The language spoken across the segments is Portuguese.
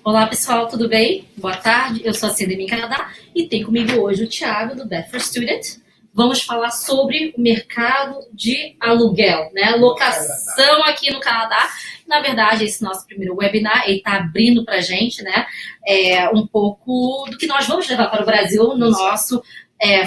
Olá pessoal, tudo bem? Boa tarde, eu sou a Cindemir Canadá e tem comigo hoje o Thiago do Bedford Student. Vamos falar sobre o mercado de aluguel, né? Locação aqui no Canadá. Na verdade, esse nosso primeiro webinar, ele está abrindo para a gente, né? Um pouco do que nós vamos levar para o Brasil no nosso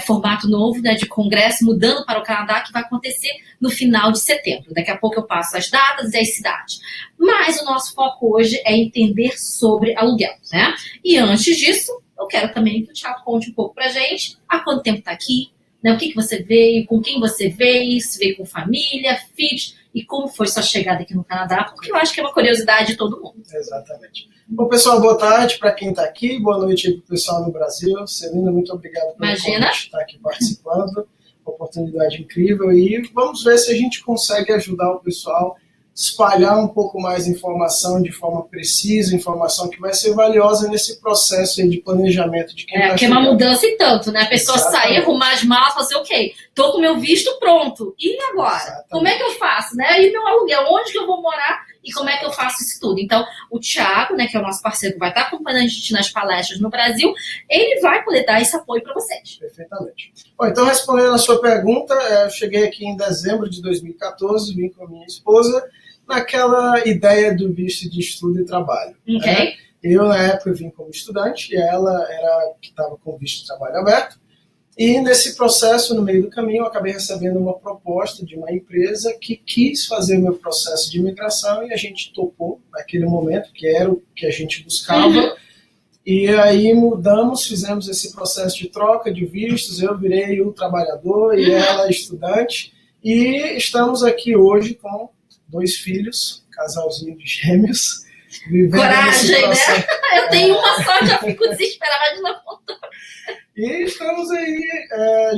formato novo, né, de congresso, mudando para o Canadá, que vai acontecer no final de setembro. Daqui a pouco eu passo as datas e as cidades. Mas o nosso foco hoje é entender sobre aluguel, né? E antes disso, eu quero também que o Thiago conte um pouco para a gente há quanto tempo está aqui, né, o que você veio, com quem você veio, se veio com família, filhos, e como foi sua chegada aqui no Canadá, porque eu acho que é uma curiosidade de todo mundo. Exatamente. Bom, pessoal, boa tarde para quem está aqui, boa noite para o pessoal no Brasil. Celina, muito obrigado pelo convite de estar aqui participando, oportunidade incrível, e vamos ver se a gente consegue ajudar o pessoal a espalhar um pouco mais de informação de forma precisa, informação que vai ser valiosa nesse processo aí de planejamento de quem está chegando. Porque é uma mudança e tanto, né? A pessoa sair, arrumar as malas, falar assim, ok, tô com meu visto pronto, e agora? Exatamente. Como é que eu faço, né? E meu aluguel, onde que eu vou morar? E como é que eu faço isso tudo? Então, o Thiago, né, que é o nosso parceiro, que vai estar acompanhando a gente nas palestras no Brasil, ele vai poder dar esse apoio para vocês. Perfeitamente. Bom, então, respondendo a sua pergunta, eu cheguei aqui em dezembro de 2014, vim com a minha esposa, naquela ideia do visto de estudo e trabalho. Ok. Né? Eu, na época, vim como estudante, e ela era que estava com o visto de trabalho aberto. E nesse processo, no meio do caminho, eu acabei recebendo uma proposta de uma empresa que quis fazer o meu processo de imigração e a gente topou naquele momento, que era o que a gente buscava. Uhum. E aí mudamos, fizemos esse processo de troca de vistos, eu virei o trabalhador e ela estudante. E estamos aqui hoje com 2 filhos, casalzinho de gêmeos, vivendo Coragem, esse processo. Né? Eu tenho uma só, já fico desesperada de não contar. E estamos aí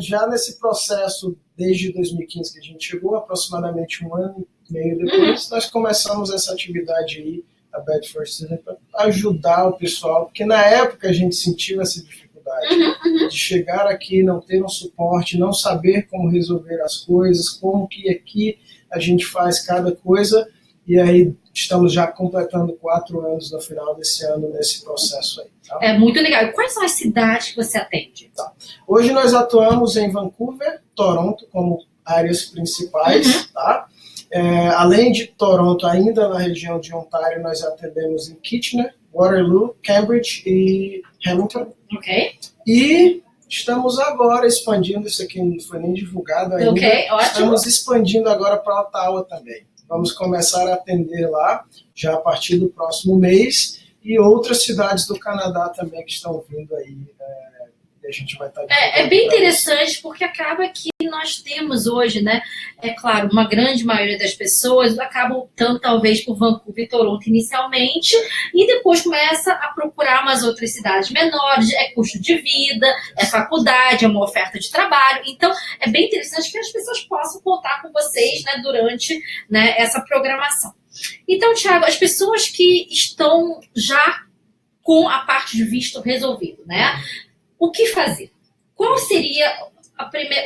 já nesse processo desde 2015 que a gente chegou, aproximadamente 1 ano e meio depois, nós começamos essa atividade aí, a Bedford Student, para ajudar o pessoal, porque na época a gente sentiu essa dificuldade de chegar aqui, não ter um suporte, não saber como resolver as coisas, como que aqui a gente faz cada coisa, e aí estamos já completando 4 anos no final desse ano nesse processo aí. Tá? É muito legal. E quais são as cidades que você atende? Tá. Hoje nós atuamos em Vancouver, Toronto como áreas principais. Tá? Além de Toronto, ainda na região de Ontário, nós atendemos em Kitchener, Waterloo, Cambridge e Hamilton. Ok. E estamos agora expandindo, isso aqui não foi nem divulgado ainda. Ok, ótimo. Estamos expandindo agora para Ottawa também. Vamos começar a atender lá, já a partir do próximo mês, e outras cidades do Canadá também que estão vindo aí, e a gente vai estar... É bem interessante, porque acaba que nós temos hoje, né, é claro, uma grande maioria das pessoas acabam optando talvez por Vancouver e Toronto inicialmente, e depois começa a procurar umas outras cidades menores, é custo de vida, é faculdade, é uma oferta de trabalho, então é bem interessante que as pessoas possam contar com vocês, né, durante, né, essa programação. Então, Thiago, as pessoas que estão já com a parte de visto resolvido, né, o que fazer? Qual seria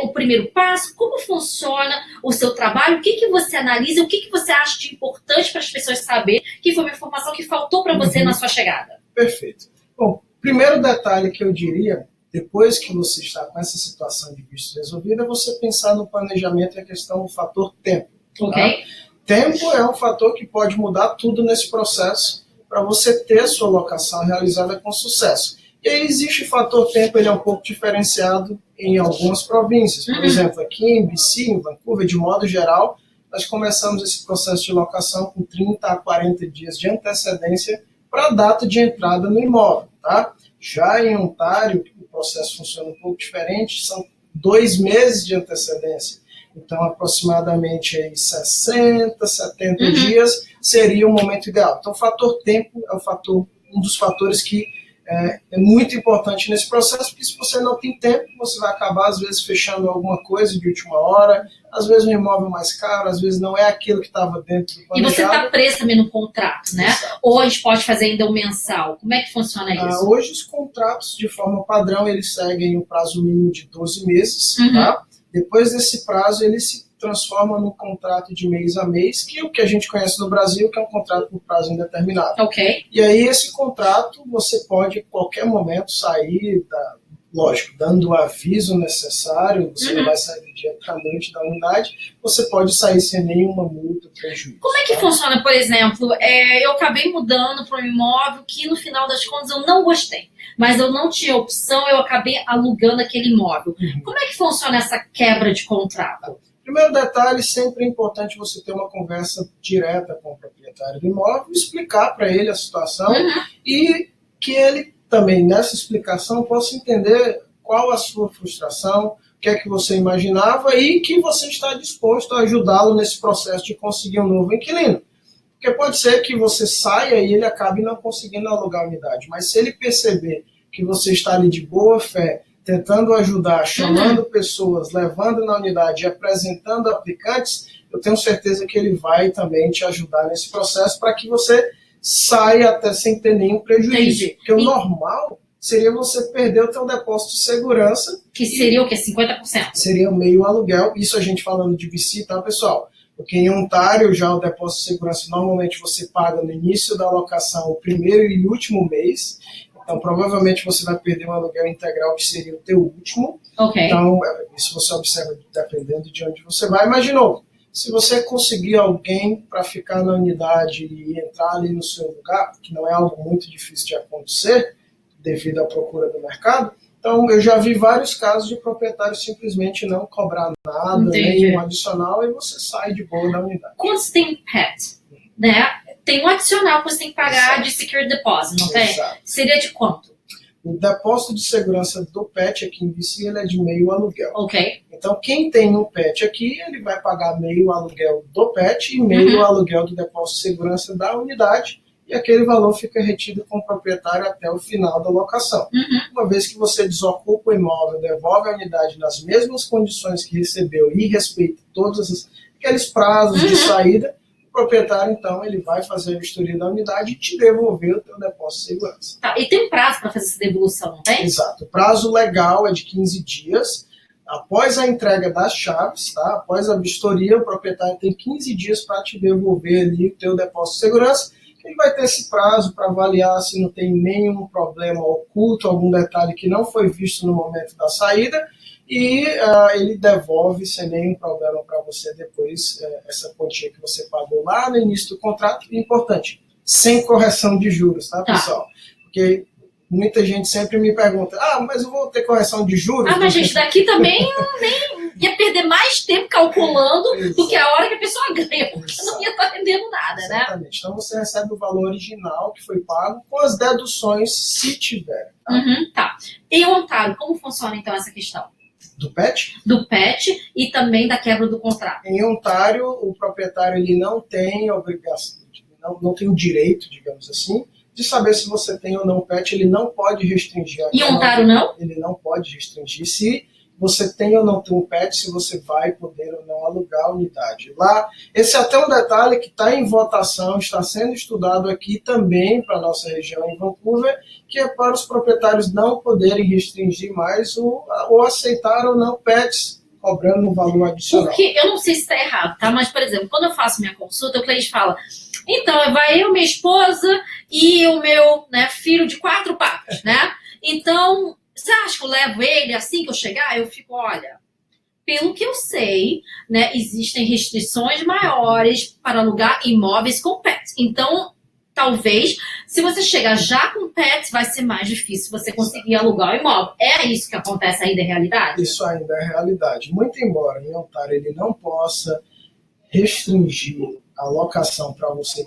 o primeiro passo? Como funciona o seu trabalho? O que você analisa? O que você acha de importante para as pessoas saber que foi uma informação que faltou para você na sua chegada? Perfeito. Bom, primeiro detalhe que eu diria, depois que você está com essa situação de visto resolvida, é você pensar no planejamento e a questão do fator tempo. Ok. Tá? Tempo é um fator que pode mudar tudo nesse processo para você ter a sua locação realizada com sucesso. E aí existe o fator tempo, ele é um pouco diferenciado em algumas províncias. Por exemplo, aqui em BC, em Vancouver, de modo geral, nós começamos esse processo de locação com 30 a 40 dias de antecedência para a data de entrada no imóvel. Tá? Já em Ontário, o processo funciona um pouco diferente, são 2 meses de antecedência. Então, aproximadamente aí 60, 70 dias seria o momento ideal. Então, o fator tempo é um dos fatores que é muito importante nesse processo, porque se você não tem tempo, você vai acabar, às vezes, fechando alguma coisa de última hora, às vezes um imóvel mais caro, às vezes não é aquilo que estava dentro do planejado. E você está preso também no contrato, né? Exato. Ou a gente pode fazer ainda um mensal? Como é que funciona isso? Hoje, os contratos, de forma padrão, eles seguem um prazo mínimo de 12 meses, tá? Depois desse prazo, ele se transforma num contrato de mês a mês, que é o que a gente conhece no Brasil, que é um contrato por prazo indeterminado. Ok. E aí esse contrato você pode, a qualquer momento, sair, lógico, dando o aviso necessário, você não vai sair do dia para a noite da unidade, você pode sair sem nenhuma multa, prejuízo. Como é que funciona, por exemplo, eu acabei mudando para um imóvel que no final das contas eu não gostei, mas eu não tinha opção, eu acabei alugando aquele imóvel. Como é que funciona essa quebra de contrato? Primeiro detalhe, sempre é importante você ter uma conversa direta com o proprietário do imóvel, explicar para ele a situação e que ele também, nessa explicação, possa entender qual a sua frustração, o que é que você imaginava e que você está disposto a ajudá-lo nesse processo de conseguir um novo inquilino. Porque pode ser que você saia e ele acabe não conseguindo alugar a unidade, mas se ele perceber que você está ali de boa fé, tentando ajudar, chamando pessoas, levando na unidade e apresentando aplicantes, eu tenho certeza que ele vai também te ajudar nesse processo para que você saia até sem ter nenhum prejuízo. Entendi. Porque o normal seria você perder o teu depósito de segurança. Que seria o quê? 50%? Seria meio aluguel. Isso a gente falando de VC, tá, pessoal? Porque em Ontário, já o depósito de segurança, normalmente você paga no início da alocação o primeiro e último mês. Então, provavelmente você vai perder um aluguel integral, que seria o teu último. Ok. Então, isso você observa dependendo de onde você vai. Mas, de novo, se você conseguir alguém para ficar na unidade e entrar ali no seu lugar, que não é algo muito difícil de acontecer, devido à procura do mercado, então eu já vi vários casos de proprietários simplesmente não cobrar nada, nenhum adicional, e você sai de boa da unidade. Quando você tem pet, né, tem um adicional que você tem que pagar de secure deposit, não tem? Seria de quanto? O depósito de segurança do pet aqui em BC, ele é de meio aluguel. Ok. Então, quem tem um pet aqui, ele vai pagar meio aluguel do pet e meio aluguel do depósito de segurança da unidade, e aquele valor fica retido com o proprietário até o final da locação. Uma vez que você desocupa o imóvel, devolve a unidade nas mesmas condições que recebeu e respeita todos aqueles prazos de saída, o proprietário, então, ele vai fazer a vistoria da unidade e te devolver o teu depósito de segurança. Tá, e tem prazo para fazer essa devolução, não tem? Exato. O prazo legal é de 15 dias. Após a entrega das chaves, tá? Após a vistoria, o proprietário tem 15 dias para te devolver ali o teu depósito de segurança. Ele vai ter esse prazo para avaliar se não tem nenhum problema oculto, algum detalhe que não foi visto no momento da saída, e ele devolve sem nenhum problema para você depois essa quantia que você pagou lá no início do contrato. E importante, sem correção de juros, tá, pessoal? Porque muita gente sempre me pergunta, mas eu vou ter correção de juros? Mas gente, daqui também nem ia perder mais tempo calculando do que a hora que a pessoa ganha, porque não ia estar rendendo nada, né? Exatamente. Então você recebe o valor original que foi pago com as deduções, se tiver. Tá? Tá. Em Ontário, como funciona então essa questão? Do pet? Do pet e também da quebra do contrato. Em Ontário, o proprietário ele não tem obrigação, não tem o direito, digamos assim, de saber se você tem ou não pet. Ele não pode restringir. Em Ontário não? Ele não pode restringir se você tem ou não tem um pet, se você vai poder ou não alugar a unidade. Lá, esse é até um detalhe que está em votação, está sendo estudado aqui também para a nossa região em Vancouver, que é para os proprietários não poderem restringir mais ou aceitar ou não pets, cobrando um valor adicional. Porque eu não sei se está errado, tá? Mas, por exemplo, quando eu faço minha consulta, o cliente fala, então, vai eu, minha esposa e o meu filho de 4 patas, né? Então, você acha que eu levo ele assim que eu chegar? Eu fico, olha, pelo que eu sei, né, existem restrições maiores para alugar imóveis com pets. Então, talvez, se você chegar já com pets, vai ser mais difícil você conseguir alugar o imóvel. É isso que acontece ainda, é realidade? Isso ainda é realidade. Muito embora em Ontário ele não possa restringir a locação para você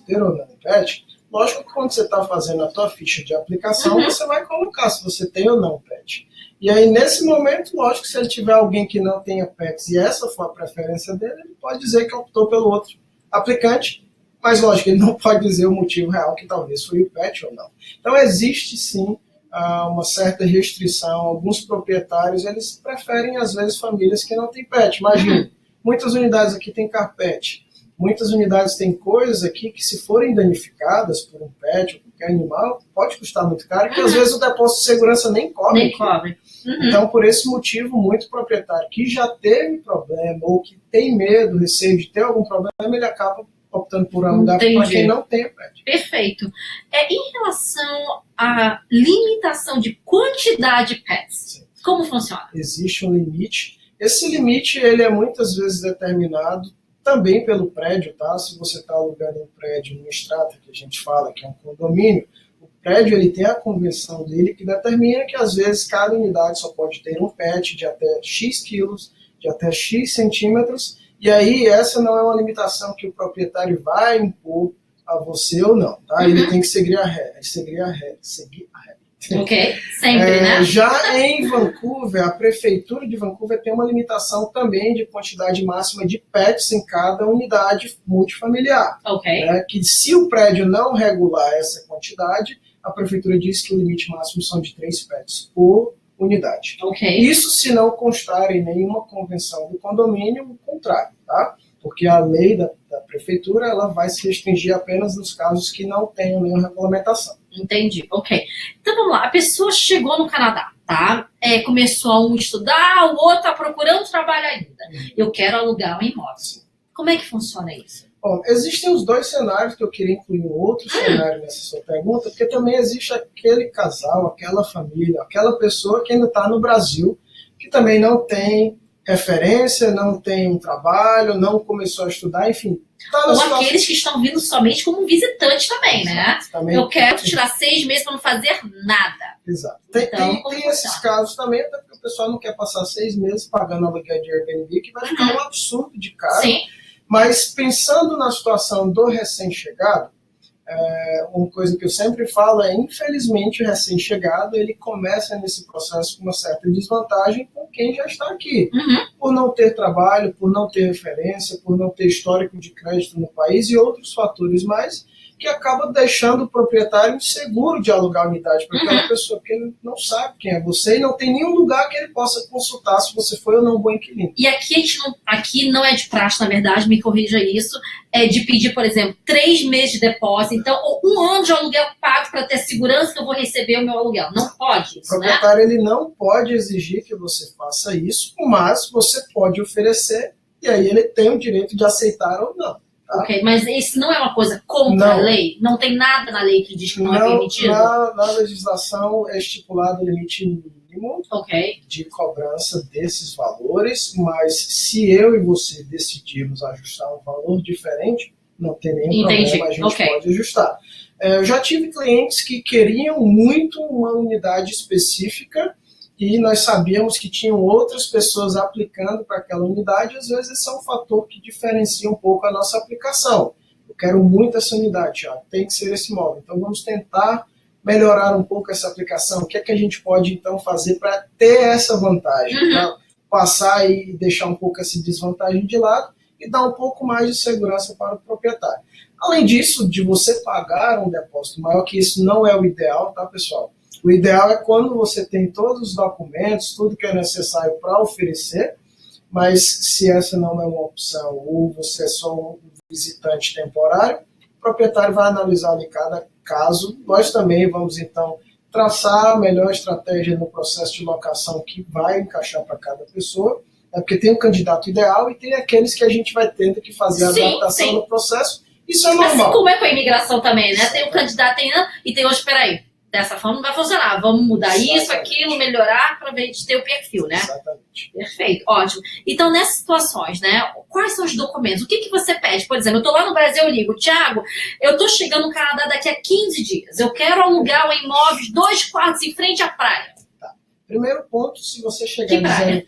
ter ou não pet, lógico que quando você está fazendo a tua ficha de aplicação, você vai colocar se você tem ou não pet. E aí, nesse momento, lógico, se ele tiver alguém que não tenha pets e essa for a preferência dele, ele pode dizer que optou pelo outro aplicante, mas lógico, ele não pode dizer o motivo real, que talvez foi o pet ou não. Então, existe sim uma certa restrição. Alguns proprietários, eles preferem, às vezes, famílias que não têm pet. Imagina, muitas unidades aqui têm carpete. Muitas unidades têm coisas aqui que, se forem danificadas por um pet ou qualquer animal, pode custar muito caro, que às vezes o depósito de segurança nem cobre. Nem cobre. Então, por esse motivo, muito proprietário que já teve problema ou que tem medo, receio de ter algum problema, ele acaba optando por alugar para quem não tem prédio. Perfeito. Em relação à limitação de quantidade de pets, sim, como funciona? Existe um limite. Esse limite ele é muitas vezes determinado também pelo prédio, tá? Se você está alugando um prédio no extrato, que a gente fala que é um condomínio, o prédio ele tem a convenção dele que determina que às vezes cada unidade só pode ter um pet de até X quilos, de até X centímetros, e aí essa não é uma limitação que o proprietário vai impor a você ou não, tá? Ele tem que seguir a regra. Ok, sempre, né? Já em Vancouver, a prefeitura de Vancouver tem uma limitação também de quantidade máxima de pets em cada unidade multifamiliar. Ok. Que se o prédio não regular essa quantidade, a prefeitura diz que o limite máximo são de 3 pets por unidade. Okay. Isso se não constar em nenhuma convenção do condomínio, o contrário, tá? Porque a lei da prefeitura ela vai se restringir apenas nos casos que não tenham nenhuma regulamentação. Entendi, ok. Então vamos lá, a pessoa chegou no Canadá, tá? Começou a um estudar, o outro está procurando trabalho ainda. Eu quero alugar um imóvel. Como é que funciona isso? Bom, existem os dois cenários que eu queria incluir um outro cenário nessa sua pergunta, porque também existe aquele casal, aquela família, aquela pessoa que ainda está no Brasil, que também não tem referência, não tem um trabalho, não começou a estudar, enfim. Tá ou situação... aqueles que estão vindo somente como visitantes também, né? Também, eu quero tirar 6 meses para não fazer nada. Exato. Tem esses casos também, até porque o pessoal não quer passar 6 meses pagando aluguel de Airbnb, que vai ficar um absurdo de caro. Sim. Mas pensando na situação do recém-chegado, uma coisa que eu sempre falo é, infelizmente, o recém-chegado ele começa nesse processo com uma certa desvantagem com quem já está aqui. Por não ter trabalho, por não ter referência, por não ter histórico de crédito no país e outros fatores mais, que acaba deixando o proprietário inseguro de alugar a unidade para aquela pessoa, porque ele não sabe quem é você e não tem nenhum lugar que ele possa consultar se você foi ou não um bom inquilino. E aqui não é de praxe, na verdade, me corrija isso, de pedir, por exemplo, 3 meses de depósito, então, ou 1 ano de aluguel pago para ter segurança que eu vou receber o meu aluguel. Não pode isso, né? O proprietário ele não pode exigir que você faça isso, mas você pode oferecer e aí ele tem o direito de aceitar ou não. Tá? Ok, mas isso não é uma coisa contra a lei? Não tem nada na lei que diz que não é permitido? Na legislação é estipulado o limite mínimo de cobrança desses valores, mas se eu e você decidirmos ajustar um valor diferente, não tem nenhum problema, a gente pode ajustar. Eu já tive clientes que queriam muito uma unidade específica e nós sabíamos que tinham outras pessoas aplicando para aquela unidade, às vezes esse é um fator que diferencia um pouco a nossa aplicação. Eu quero muito essa unidade, Thiago, tem que ser esse imóvel. Então vamos tentar melhorar um pouco essa aplicação. O que é que a gente pode então fazer para ter essa vantagem? Para passar e deixar um pouco essa desvantagem de lado e dar um pouco mais de segurança para o proprietário. Além disso, de você pagar um depósito maior, que isso não é o ideal, tá, pessoal? O ideal é quando você tem todos os documentos, tudo que é necessário para oferecer, mas se essa não é uma opção ou você é só um visitante temporário, o proprietário vai analisar ali cada caso. Nós também vamos, então, traçar a melhor estratégia no processo de locação que vai encaixar para cada pessoa, porque tem um candidato ideal e tem aqueles que a gente vai tendo que fazer a adaptação no processo. Isso é normal. Assim como é com a imigração também, né? Tem um candidato e tem outro, peraí. Dessa forma não vai funcionar. Vamos mudar isso, aquilo, melhorar para ver de ter o perfil, né? Exatamente. Perfeito, ótimo. Então, nessas situações, né? Quais são os documentos? O que você pede? Por exemplo, eu estou lá no Brasil, eu ligo, Thiago, eu estou chegando no Canadá daqui a 15 dias. Eu quero alugar um imóvel, 2 quartos em frente à praia. Tá. Primeiro ponto, se você chegar dizendo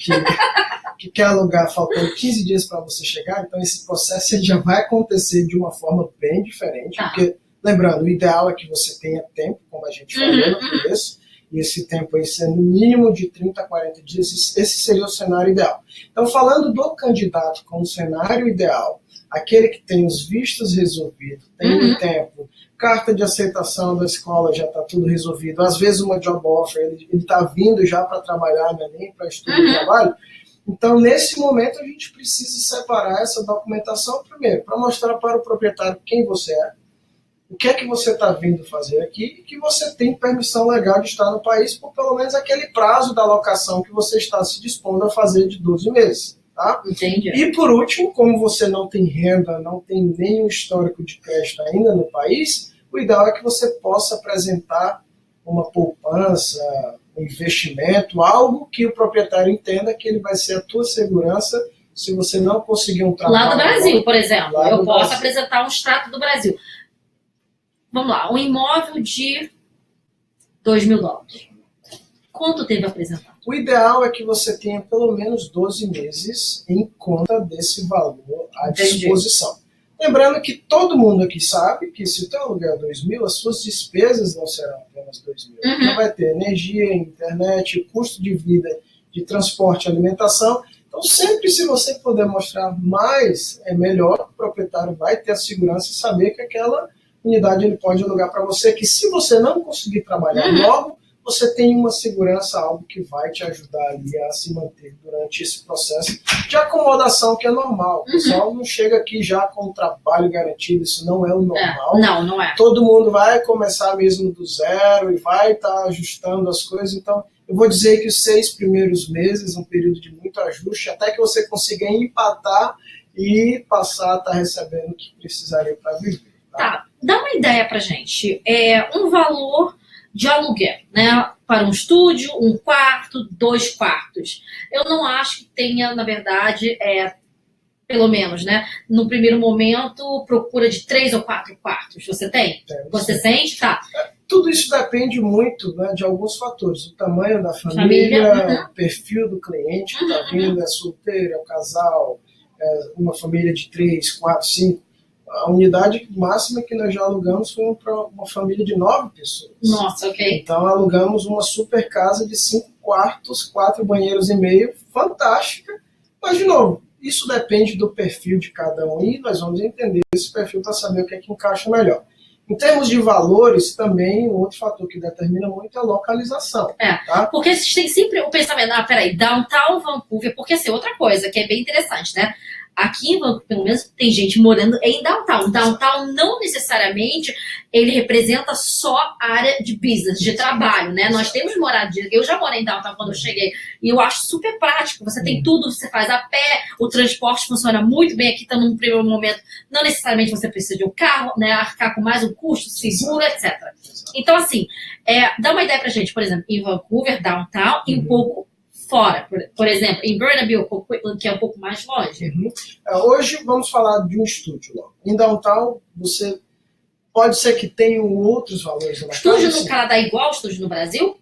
que quer alugar faltando 15 dias para você chegar, então esse processo ele já vai acontecer de uma forma bem diferente, porque lembrando, o ideal é que você tenha tempo, como a gente falou no começo, e esse tempo aí sendo no mínimo de 30 a 40 dias, esse seria o cenário ideal. Então, falando do candidato com o cenário ideal, aquele que tem os vistos resolvidos, tem um tempo, carta de aceitação da escola já está tudo resolvido, às vezes uma job offer, ele está vindo já para trabalhar, não é nem para estudo de trabalho. Então, nesse momento, a gente precisa separar essa documentação primeiro, para mostrar para o proprietário quem você é, o que é que você está vindo fazer aqui e que você tem permissão legal de estar no país por pelo menos aquele prazo da locação que você está se dispondo a fazer de 12 meses. Tá? Entendi. E por último, como você não tem renda, não tem nenhum histórico de crédito ainda no país, o ideal é que você possa apresentar uma poupança, um investimento, algo que o proprietário entenda que ele vai ser a tua segurança se você não conseguir um trabalho. Lá do Brasil, por exemplo, eu posso Brasil. apresentar um extrato do Brasil. Vamos lá, um imóvel de $2.000. Quanto tempo apresentar? O ideal é que você tenha pelo menos 12 meses em conta desse valor à disposição. Lembrando que todo mundo aqui sabe que se o teu aluguel é 2.000, as suas despesas não serão apenas 2.000. Você vai ter energia, internet, custo de vida, de transporte, alimentação. Então, sempre se você puder mostrar mais, é melhor. O proprietário vai ter a segurança e saber que aquela unidade ele pode alugar para você, que se você não conseguir trabalhar logo, você tem uma segurança, algo que vai te ajudar ali a se manter durante esse processo de acomodação que é normal. O pessoal não chega aqui já com o trabalho garantido, isso não é o normal. Não é. Todo mundo vai começar mesmo do zero e vai estar ajustando as coisas, então eu vou dizer que os 6 primeiros meses, um período de muito ajuste, até que você consiga empatar e passar a estar recebendo o que precisaria para viver. Tá, dá uma ideia pra gente. Um valor de aluguel, né? Para um estúdio, um quarto, 2 quartos. Eu não acho que tenha, na verdade, pelo menos, né? No primeiro momento, procura de 3 ou 4 quartos. Você tem? Você sente? Tá. Tudo isso depende muito, né, de alguns fatores. O tamanho da família, o perfil do cliente que está vindo, é solteiro, é um casal, é uma família de 3, 4, 5. A unidade máxima que nós já alugamos foi para uma família de 9 pessoas. Nossa, ok. Então alugamos uma super casa de 5 quartos, 4 banheiros e meio, fantástica. Mas, de novo, isso depende do perfil de cada um e nós vamos entender esse perfil para saber o que é que encaixa melhor. Em termos de valores, também, um outro fator que determina muito é a localização. Tá? Porque tem sempre o pensamento, peraí, Downtown Vancouver, porque assim, outra coisa que é bem interessante, né? Aqui em Vancouver, pelo menos, tem gente morando em downtown. Downtown não necessariamente ele representa só a área de business, de trabalho, né? Nós temos moradia. Eu já morei em downtown quando eu cheguei e eu acho super prático. Você tem tudo, você faz a pé, o transporte funciona muito bem. Aqui está num primeiro momento, não necessariamente você precisa de um carro, né? Arcar com mais um custo, seguro, etc. Então, assim, dá uma ideia pra gente, por exemplo, em Vancouver, downtown, e um pouco fora, por exemplo, em Burnaby, que é um pouco mais longe. Hoje vamos falar de um estúdio lá. Em downtown, você pode ser que tenha outros valores. Estúdio no Canadá é igual ao estúdio no Brasil?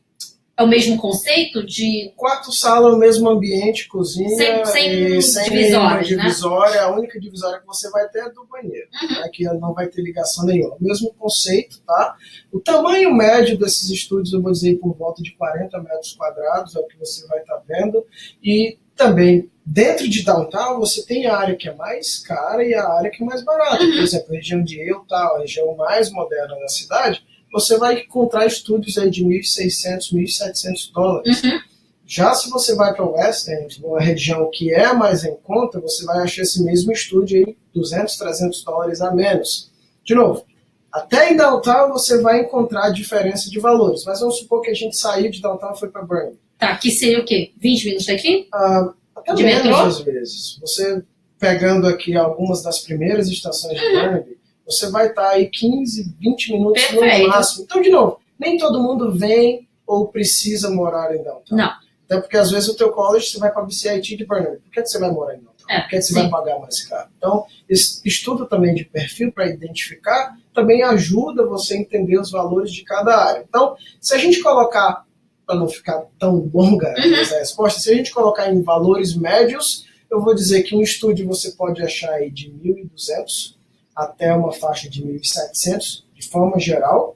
É o mesmo conceito de... Quarto, sala, o mesmo ambiente, cozinha, sem divisórias, divisória. Né? A única divisória que você vai ter é do banheiro, né? Que não vai ter ligação nenhuma. Mesmo conceito, tá? O tamanho médio desses estúdios, eu vou dizer, por volta de 40 metros quadrados, é o que você vai estar vendo. E também, dentro de downtown, você tem a área que é mais cara e a área que é mais barata. Por exemplo, a região de Utah, a região mais moderna da cidade, você vai encontrar estúdios aí de $1.600, $1.700. Já se você vai para o West End, uma região que é mais em conta, você vai achar esse mesmo estúdio aí, $200, $300 a menos. De novo, até em downtown você vai encontrar diferença de valores, mas vamos supor que a gente saiu de downtown e foi para Burnaby. Tá, que seria o quê? 20 minutos daqui? Até de menos metrô? Às vezes. Você pegando aqui algumas das primeiras estações de Burnaby, você vai estar aí 15, 20 minutos no máximo. Então, de novo, nem todo mundo vem ou precisa morar em downtown. Não. Até porque, às vezes, o teu college, você vai para a BCIT de Burnaby. Por que você vai morar em downtown? Por que você vai pagar mais caro? Então, esse estudo também de perfil para identificar também ajuda você a entender os valores de cada área. Então, se a gente colocar, para não ficar tão longa essa resposta, se a gente colocar em valores médios, eu vou dizer que um estúdio você pode achar aí de 1.200 até uma faixa de 1.700, de forma geral.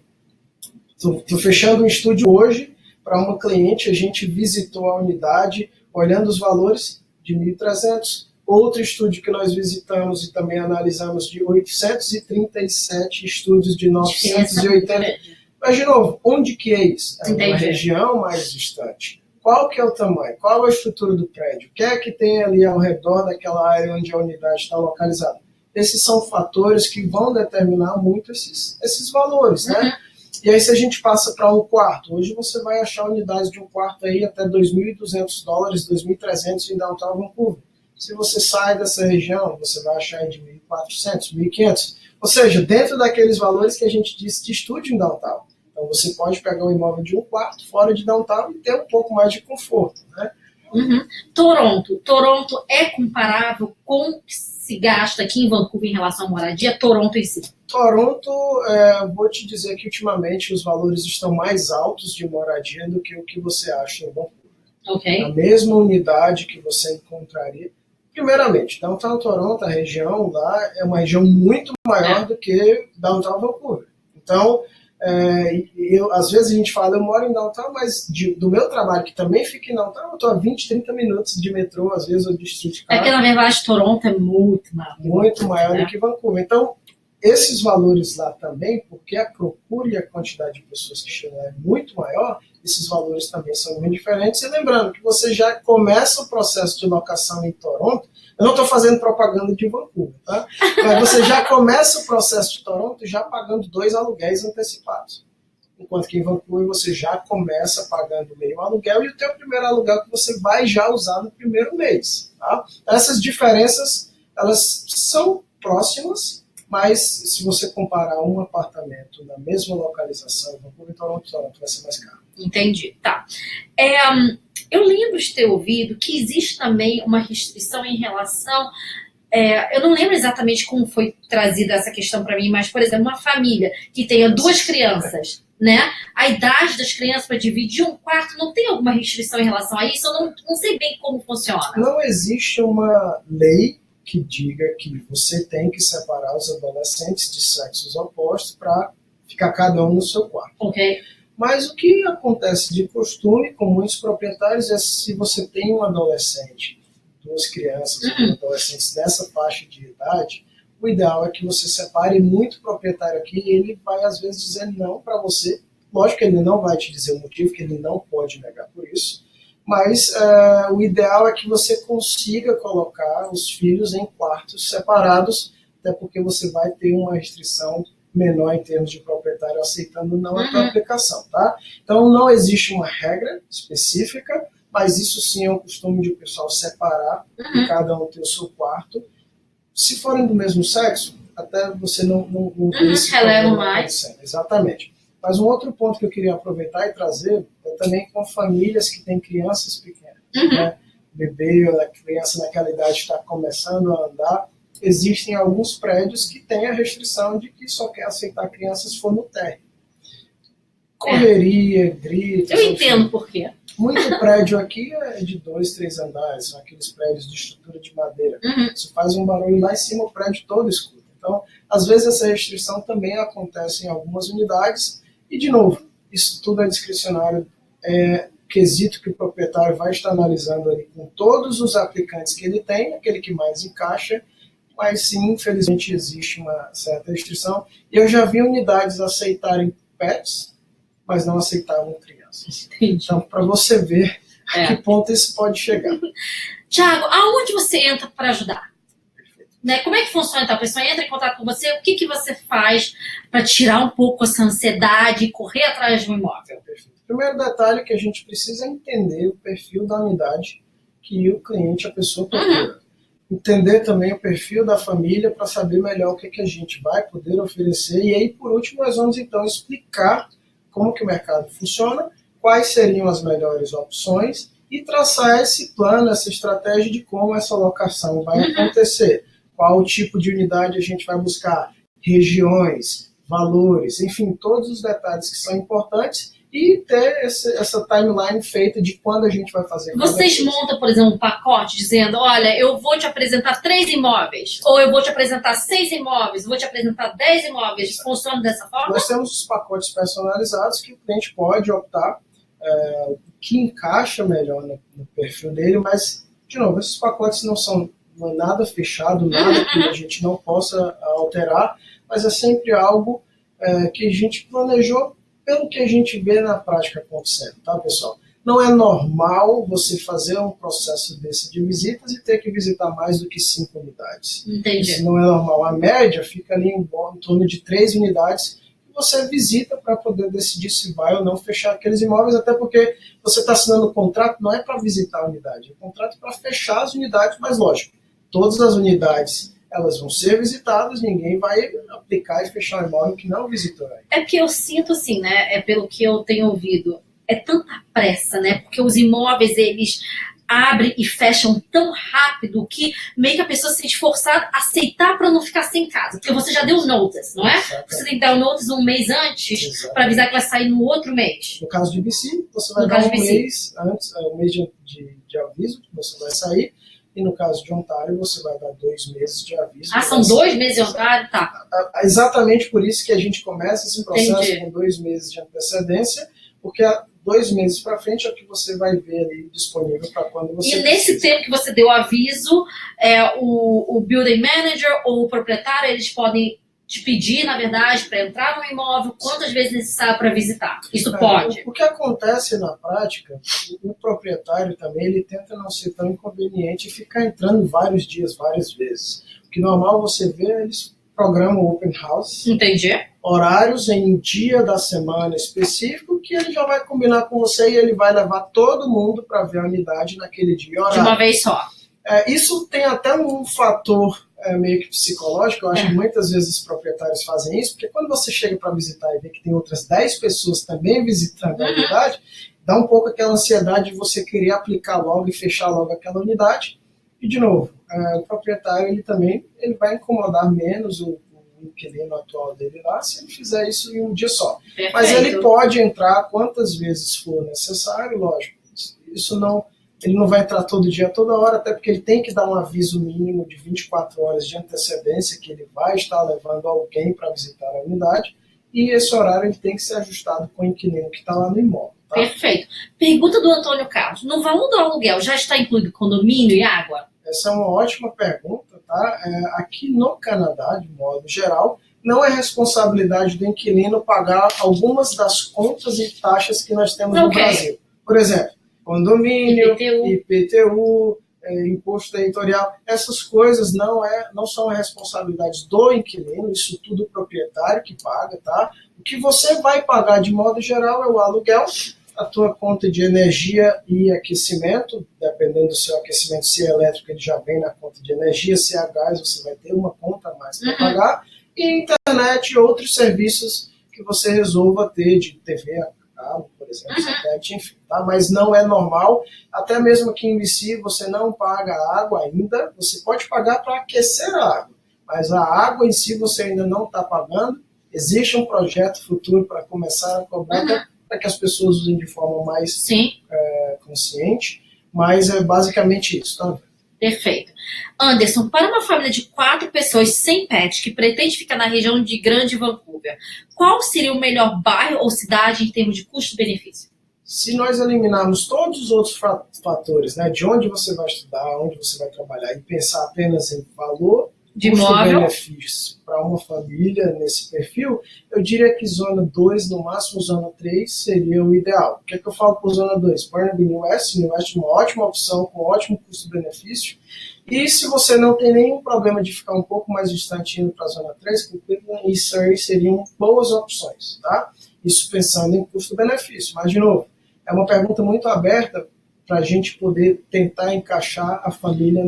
Estou fechando um estúdio hoje para uma cliente, a gente visitou a unidade, olhando os valores de 1.300. Outro estúdio que nós visitamos e também analisamos de 837 estúdios de 980. Mas, de novo, onde que é isso? É uma região mais distante. Qual que é o tamanho? Qual é a estrutura do prédio? O que é que tem ali ao redor daquela área onde a unidade está localizada? esses são fatores que vão determinar muito esses valores, né? E aí se a gente passa para um quarto, hoje você vai achar unidades de um quarto aí até $2.200, $2.300 em Downtown Vancouver. Se você sai dessa região, você vai achar de 1.400, 1.500. Ou seja, dentro daqueles valores que a gente disse de estúdio em Downtown. Então você pode pegar um imóvel de um quarto fora de Downtown e ter um pouco mais de conforto, né? Toronto é comparável com o que se gasta aqui em Vancouver em relação à moradia? Toronto em si. Toronto, vou te dizer que ultimamente os valores estão mais altos de moradia do que o que você acha em Vancouver. Ok. A mesma unidade que você encontraria. Primeiramente, Downtown Toronto, a região lá, é uma região muito maior do que Downtown Vancouver. Então, às vezes a gente fala, eu moro em Downtown, mas do meu trabalho, que também fica em Downtown, eu estou a 20, 30 minutos de metrô, às vezes, ou de streetcar. É que, na verdade, Toronto é muito maior. Muito maior do que Vancouver. Então, esses valores lá também, porque a procura e a quantidade de pessoas que chegam é muito maior, esses valores também são muito diferentes. E lembrando que você já começa o processo de locação em Toronto, eu não estou fazendo propaganda de Vancouver, tá? Mas você já começa o processo de Toronto já pagando 2 aluguéis antecipados. Enquanto que em Vancouver você já começa pagando meio aluguel e o teu primeiro aluguel que você vai já usar no primeiro mês. Tá? Essas diferenças, elas são próximas, mas se você comparar um apartamento na mesma localização, Vancouver e Toronto vai ser mais caro. Entendi, tá. Eu lembro de ter ouvido que existe também uma restrição em relação... eu não lembro exatamente como foi trazida essa questão para mim, mas, por exemplo, uma família que tenha 2 crianças, né? A idade das crianças para dividir um quarto, não tem alguma restrição em relação a isso? Eu não sei bem como funciona. Não existe uma lei que diga que você tem que separar os adolescentes de sexos opostos para ficar cada um no seu quarto. Ok. Mas o que acontece de costume com muitos proprietários é se você tem um adolescente, 2 crianças, adolescentes nessa faixa de idade, o ideal é que você separe. Muito proprietário aqui, ele vai às vezes dizer não para você. Lógico que ele não vai te dizer o motivo, que ele não pode negar por isso, mas o ideal é que você consiga colocar os filhos em quartos separados, até porque você vai ter uma restrição menor em termos de proprietário aceitando não a tua aplicação, tá? Então não existe uma regra específica, mas isso sim é um costume de o pessoal separar e cada um ter o seu quarto. Se forem do mesmo sexo, até você não vê esse releva problema mais. acontecendo. Exatamente. Mas um outro ponto que eu queria aproveitar e trazer é também com famílias que têm crianças pequenas, né? Bebê ou a criança naquela idade está começando a andar. Existem alguns prédios que têm a restrição de que só quer aceitar crianças se for no térreo. Correria, gritos... Eu entendo por quê. Muito prédio aqui é de 2, 3 andares, são aqueles prédios de estrutura de madeira. Isso faz um barulho lá em cima, o prédio todo escuta. Então, às vezes essa restrição também acontece em algumas unidades. E, de novo, isso tudo é discricionário, é quesito que o proprietário vai estar analisando ali com todos os aplicantes que ele tem, aquele que mais encaixa, mas sim, infelizmente, existe uma certa restrição. E eu já vi unidades aceitarem pets, mas não aceitavam crianças. Entendi. Então, para você ver a que ponto isso pode chegar. Tiago, aonde você entra para ajudar? Né? Como é que funciona? Então, a pessoa entra em contato com você, o que você faz para tirar um pouco essa ansiedade e correr atrás de um imóvel? Perfeito. Primeiro detalhe que a gente precisa entender o perfil da unidade que o cliente, a pessoa procura. Entender também o perfil da família para saber melhor o que a gente vai poder oferecer. E aí, por último, nós vamos então explicar como que o mercado funciona, quais seriam as melhores opções e traçar esse plano, essa estratégia de como essa locação vai acontecer. Qual o tipo de unidade a gente vai buscar, regiões, valores, enfim, todos os detalhes que são importantes e ter essa timeline feita de quando a gente vai fazer. Vocês montam, por exemplo, um pacote dizendo, olha, eu vou te apresentar 3 imóveis, ou eu vou te apresentar 6 imóveis, vou te apresentar 10 imóveis. Funciona dessa forma? Nós temos os pacotes personalizados que o cliente pode optar o que encaixa melhor no perfil dele, mas, de novo, esses pacotes não é nada fechado, nada que a gente não possa alterar, mas é sempre algo que a gente planejou pelo que a gente vê na prática acontecendo, tá, pessoal? não é normal você fazer um processo desse de visitas e ter que visitar mais do que 5 unidades. Entendi. Isso não é normal. A média fica ali em torno de 3 unidades que você visita para poder decidir se vai ou não fechar aqueles imóveis, até porque você está assinando o contrato, não é para visitar a unidade, é um contrato para fechar as unidades, mas lógico, todas as unidades elas vão ser visitadas, ninguém vai aplicar e fechar um imóvel que não visitou. É porque eu sinto assim, né? É pelo que eu tenho ouvido. É tanta pressa, né? Porque os imóveis, eles abrem e fecham tão rápido que meio que a pessoa se sente forçada a aceitar para não ficar sem casa. Porque você já deu o notice, não é? Exatamente. Você tem que dar o notice um mês antes para avisar que vai sair no outro mês. No caso de BC, você vai No dar caso um de BC. mês antes, um mês de aviso que você vai sair, e no caso de Ontário, você vai dar 2 meses de aviso. Ah, são 2 meses de Ontário? Tá. Exatamente por isso que a gente começa esse processo Entendi. com 2 meses de antecedência, porque 2 meses para frente é o que você vai ver ali disponível para quando você E nesse precisa. tempo que você deu o aviso, o building manager ou o proprietário, eles podem te pedir, na verdade, para entrar no imóvel, quantas vezes necessário para visitar. Isso pode. O que acontece na prática, o proprietário também ele tenta não ser tão inconveniente e ficar entrando vários dias, várias vezes. O que normal você vê, eles programam open house, Entendi. horários em um dia da semana específico, que ele já vai combinar com você e ele vai levar todo mundo para ver a unidade naquele dia e De horário. uma vez só. Isso tem até um fator meio que psicológico. Eu acho que muitas vezes os proprietários fazem isso, porque quando você chega para visitar e vê que tem outras 10 pessoas também visitando a unidade, dá um pouco aquela ansiedade de você querer aplicar logo e fechar logo aquela unidade. E, de novo, o proprietário ele vai incomodar menos o inquilino atual dele lá se ele fizer isso em um dia só. Perfeito. Mas ele pode entrar quantas vezes for necessário, lógico. Ele não vai entrar todo dia, toda hora, até porque ele tem que dar um aviso mínimo de 24 horas de antecedência que ele vai estar levando alguém para visitar a unidade, e esse horário ele tem que ser ajustado com o inquilino que está lá no imóvel. Tá? Perfeito. Pergunta do Antônio Carlos. No valor do aluguel já está incluído condomínio e água? Essa é uma ótima pergunta. Tá? Aqui no Canadá, de modo geral, não é responsabilidade do inquilino pagar algumas das contas e taxas que nós temos no Brasil. Por exemplo, condomínio, IPTU, imposto territorial, essas coisas não são responsabilidades do inquilino, isso tudo o proprietário que paga, tá? O que você vai pagar de modo geral é o aluguel, a tua conta de energia e aquecimento, dependendo do seu aquecimento, se é elétrico, ele já vem na conta de energia, se é a gás, você vai ter uma conta a mais para pagar, e internet e outros serviços que você resolva ter, de TV, por exemplo, satélite, enfim, tá? Mas não é normal, até mesmo aqui em BC você não paga água ainda, você pode pagar para aquecer a água, mas a água em si você ainda não está pagando. Existe um projeto futuro para começar a cobrar, para que as pessoas usem de forma mais consciente, mas é basicamente isso, tá? Perfeito. Anderson, para uma família de 4 pessoas sem pet que pretende ficar na região de Grande Vancouver, qual seria o melhor bairro ou cidade em termos de custo-benefício? Se nós eliminarmos todos os outros fatores, né, de onde você vai estudar, onde você vai trabalhar, e pensar apenas em valor, de imóvel, custo-benefício para uma família nesse perfil, eu diria que zona 2, no máximo zona 3, seria o ideal. O que é que eu falo por zona 2? Burnaby New West é uma ótima opção, com ótimo custo-benefício. E se você não tem nenhum problema de ficar um pouco mais distante indo para a zona 3, Cleveland e Surrey seriam boas opções, tá? Isso pensando em custo-benefício. Mas, de novo, é uma pergunta muito aberta para a gente poder tentar encaixar a família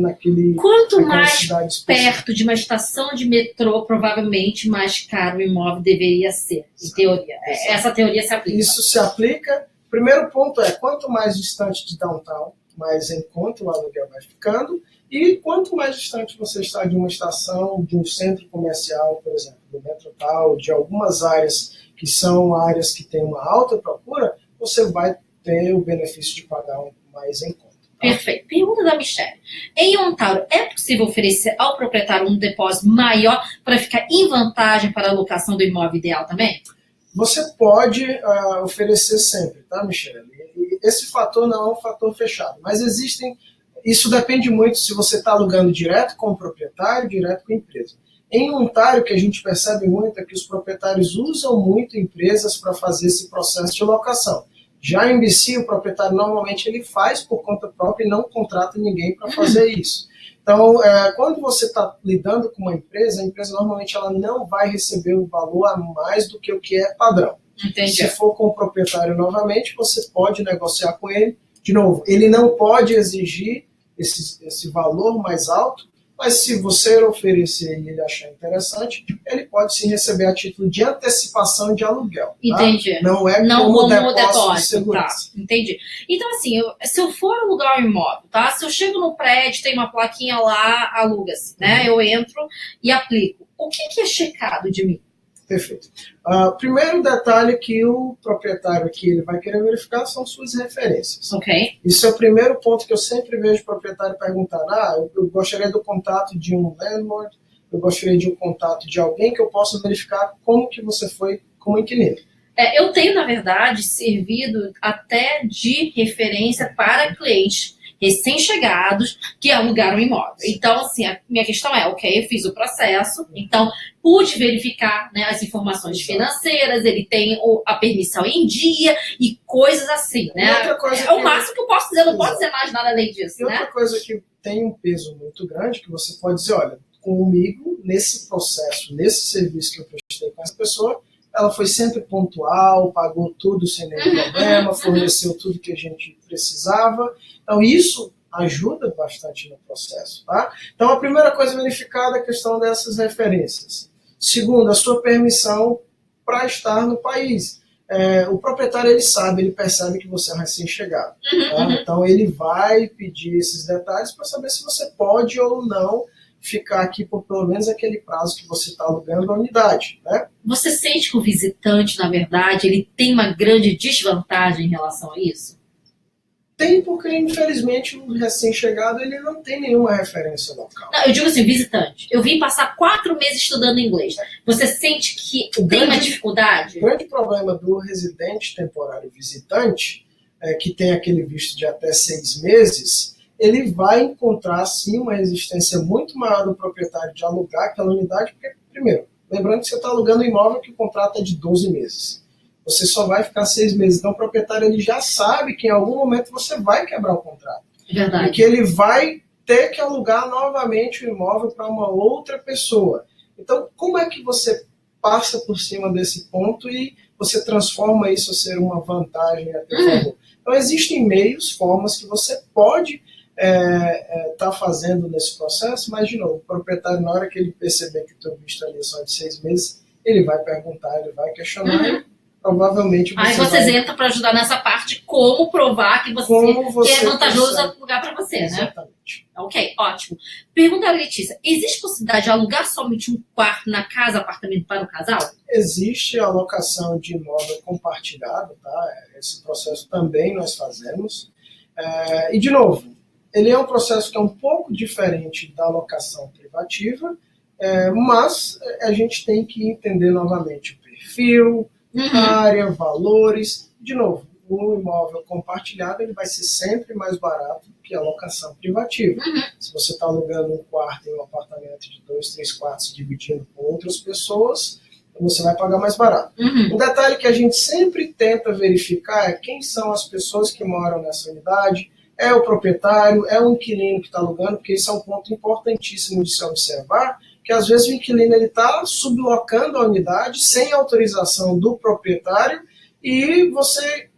Quanto mais cidade perto de uma estação de metrô, provavelmente mais caro o imóvel deveria ser, em teoria. Essa teoria se aplica. Isso se aplica. Primeiro ponto é, quanto mais distante de downtown, mais em conta o aluguel vai ficando, e quanto mais distante você está de uma estação, de um centro comercial, por exemplo, do Metrotal, de algumas áreas que são áreas que têm uma alta procura, você vai ter o benefício de pagar mais em conta. Tá? Perfeito. Pergunta da Michelle. Em Ontário, é possível oferecer ao proprietário um depósito maior para ficar em vantagem para a locação do imóvel ideal também? Você pode oferecer sempre, tá, Michelle? Esse fator não é um fator fechado, mas isso depende muito se você está alugando direto com o proprietário, direto com a empresa. Em Ontário, o que a gente percebe muito é que os proprietários usam muito empresas para fazer esse processo de locação. Já em BC, o proprietário normalmente ele faz por conta própria e não contrata ninguém para fazer isso. Então, quando você está lidando com uma empresa, a empresa normalmente ela não vai receber o valor a mais do que o que é padrão. Entendi. Se for com o proprietário novamente, você pode negociar com ele. De novo, ele não pode exigir esse valor mais alto, mas se você oferecer e ele achar interessante, ele pode sim receber a título de antecipação de aluguel. Tá? Entendi. Não é como depósito de segurança. Tá, entendi. Então, assim, se eu for alugar um imóvel, tá? Se eu chego no prédio, tem uma plaquinha lá, aluga-se, né? Eu entro e aplico. O que é checado de mim? Perfeito. Primeiro detalhe que o proprietário aqui ele vai querer verificar são suas referências. Ok. Isso é o primeiro ponto que eu sempre vejo o proprietário perguntar. Eu gostaria do contato de um landlord, eu gostaria de um contato de alguém que eu possa verificar como que você foi como inquilino. Eu tenho, na verdade, servido até de referência para clientes recém-chegados que alugaram imóvel. Então, assim, a minha questão é, ok, eu fiz o processo, então pude verificar, né, as informações financeiras, ele tem a permissão em dia e coisas assim, né? É o máximo que eu posso dizer, não posso dizer mais nada além disso, e outra coisa que tem um peso muito grande, que você pode dizer, olha, comigo, nesse processo, nesse serviço que eu prestei com essa pessoa, ela foi sempre pontual, pagou tudo sem nenhum problema, forneceu tudo que a gente precisava. Então, isso ajuda bastante no processo. Tá? Então, a primeira coisa verificada é a questão dessas referências. Segundo, a sua permissão para estar no país. O proprietário, ele sabe, ele percebe que você é recém-chegado. Tá? Então, ele vai pedir esses detalhes para saber se você pode ou não ficar aqui por pelo menos aquele prazo que você está alugando a unidade, né? Você sente que o visitante, na verdade, ele tem uma grande desvantagem em relação a isso? Tem, porque infelizmente o recém-chegado ele não tem nenhuma referência local. Não, eu digo assim, visitante. Eu vim passar 4 meses estudando inglês. Você sente que tem uma dificuldade? O grande problema do residente temporário visitante, que tem aquele visto de até 6 meses, ele vai encontrar, sim, uma resistência muito maior do proprietário de alugar aquela unidade, porque, primeiro, lembrando que você está alugando um imóvel que o contrato é de 12 meses. Você só vai ficar 6 meses. Então, o proprietário ele já sabe que em algum momento você vai quebrar o contrato. Verdade. E que ele vai ter que alugar novamente o imóvel para uma outra pessoa. Então, como é que você passa por cima desse ponto e você transforma isso a ser uma vantagem a teu favor? Então, existem meios, formas que você pode tá fazendo nesse processo, mas, de novo, o proprietário, na hora que ele perceber que o teu visto ali é só de 6 meses, ele vai perguntar, ele vai questionar e provavelmente Aí vocês entram para ajudar nessa parte, como provar que que é vantajoso alugar para você, né? Exatamente. Ok, ótimo. Pergunta a Letícia, existe possibilidade de alugar somente um quarto na casa, apartamento para o casal? Existe a alocação de imóvel compartilhado, tá? Esse processo também nós fazemos. E, de novo, ele é um processo que é um pouco diferente da alocação privativa, mas a gente tem que entender novamente o perfil, área, valores. De novo, o imóvel compartilhado ele vai ser sempre mais barato que a alocação privativa. Se você está alugando um quarto em um apartamento de 2, 3 quartos dividindo com outras pessoas, você vai pagar mais barato. Um detalhe que a gente sempre tenta verificar é quem são as pessoas que moram nessa unidade, é o proprietário, é o inquilino que está alugando, porque isso é um ponto importantíssimo de se observar, que às vezes o inquilino está sublocando a unidade sem autorização do proprietário e você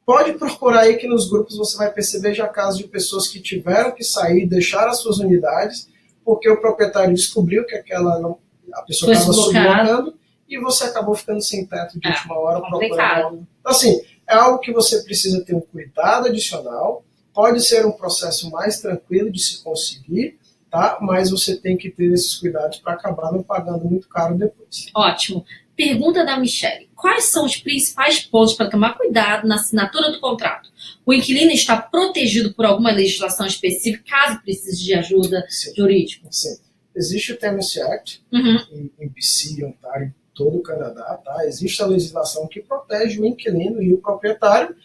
pode procurar aí que nos grupos você vai perceber já casos de pessoas que tiveram que sair, deixar as suas unidades, porque o proprietário descobriu que a pessoa estava sublocando e você acabou ficando sem teto de última hora procurando. Então, assim, é algo que você precisa ter um cuidado adicional. Pode ser um processo mais tranquilo de se conseguir, tá? Mas você tem que ter esses cuidados para acabar não pagando muito caro depois. Ótimo. Pergunta da Michelle. Quais são os principais pontos para tomar cuidado na assinatura do contrato? O inquilino está protegido por alguma legislação específica, caso precise de ajuda jurídica? Sim. Existe o Tenancy Act, em BC, Ontário, em todo o Canadá, tá? Existe a legislação que protege o inquilino e o proprietário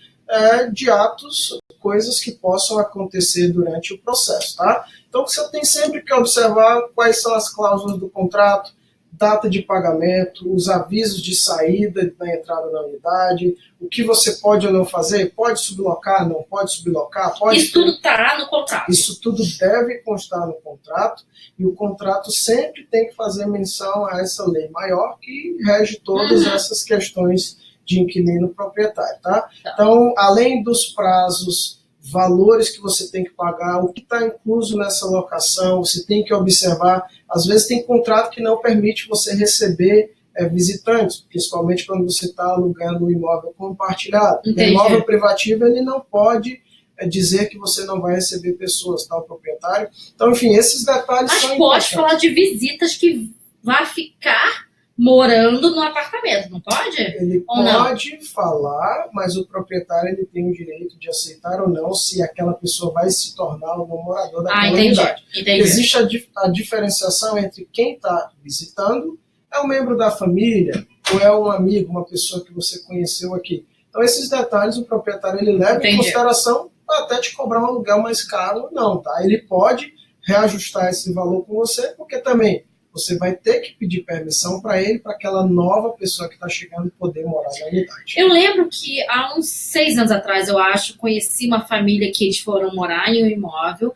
de atos, coisas que possam acontecer durante o processo, tá? Então você tem sempre que observar quais são as cláusulas do contrato, data de pagamento, os avisos de saída da entrada na unidade, o que você pode ou não fazer, pode sublocar, não pode sublocar, pode... Isso tudo está no contrato. Isso tudo deve constar no contrato, e o contrato sempre tem que fazer menção a essa lei maior que rege todas essas questões de inquilino proprietário, tá? Então, além dos prazos, valores que você tem que pagar, o que está incluso nessa locação, você tem que observar. Às vezes tem contrato que não permite você receber visitantes, principalmente quando você está alugando um imóvel compartilhado. O imóvel privativo ele não pode dizer que você não vai receber pessoas, tá, o proprietário. Então, enfim, esses detalhes são importantes. Mas pode falar de visitas que vai ficar morando no apartamento, não pode? Ele ou pode não? falar, mas o proprietário ele tem o direito de aceitar ou não se aquela pessoa vai se tornar um morador daquela unidade. Existe a diferenciação entre quem está visitando, é um membro da família, ou é um amigo, uma pessoa que você conheceu aqui. Então, esses detalhes o proprietário ele leva em consideração para até te cobrar um aluguel mais caro ou não, tá? Ele pode reajustar esse valor com você, porque também você vai ter que pedir permissão para ele, para aquela nova pessoa que está chegando poder morar na unidade. Eu lembro que há uns 6 anos atrás, eu acho, conheci uma família que eles foram morar em um imóvel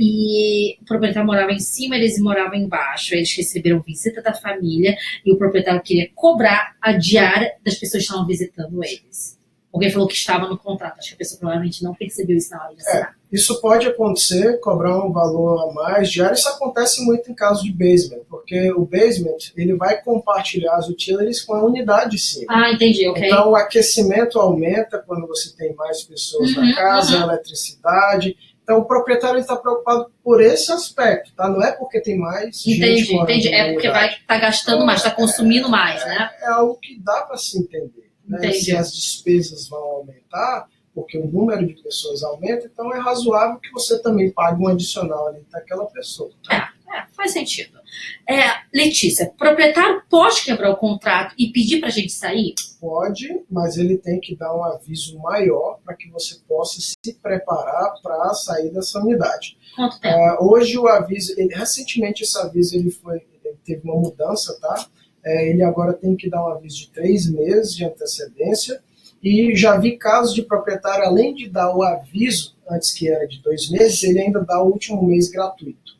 e o proprietário morava em cima, eles moravam embaixo. Eles receberam visita da família e o proprietário queria cobrar a diária das pessoas que estavam visitando eles. Porque falou que estava no contrato. Acho que a pessoa provavelmente não percebeu isso na hora de assinar. Isso pode acontecer, cobrar um valor a mais diário. Isso acontece muito em caso de basement, porque o basement ele vai compartilhar as utilities com a unidade de cima. Ah, entendi, ok. Então o aquecimento aumenta quando você tem mais pessoas na casa, a eletricidade. Então o proprietário está preocupado por esse aspecto, tá? Não é porque tem mais gente morando. Entendi. É porque vai estar gastando mais, está consumindo mais, né? É algo que dá para se entender. Né? Se as despesas vão aumentar, porque o número de pessoas aumenta, então é razoável que você também pague um adicional ali daquela pessoa. Né? Faz sentido. Letícia, proprietário pode quebrar o contrato e pedir para a gente sair? Pode, mas ele tem que dar um aviso maior para que você possa se preparar para sair dessa unidade. Quanto tempo? Hoje o aviso, recentemente esse aviso ele teve uma mudança, tá? Ele agora tem que dar um aviso de 3 meses de antecedência, e já vi casos de proprietário, além de dar o aviso, antes que era de 2 meses, ele ainda dá o último mês gratuito.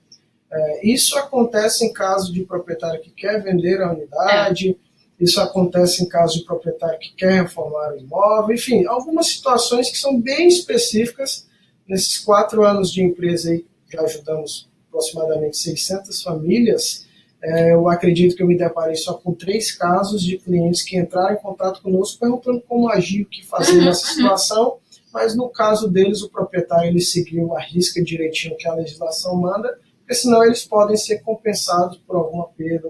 Isso acontece em caso de proprietário que quer vender a unidade, isso acontece em caso de proprietário que quer reformar o imóvel, enfim, algumas situações que são bem específicas. Nesses 4 anos de empresa aí, já ajudamos aproximadamente 600 famílias. Eu acredito que eu me deparei só com 3 casos de clientes que entraram em contato conosco perguntando como agir, o que fazer nessa situação, mas no caso deles o proprietário ele seguiu a risca direitinho que a legislação manda, porque senão eles podem ser compensados por alguma perda.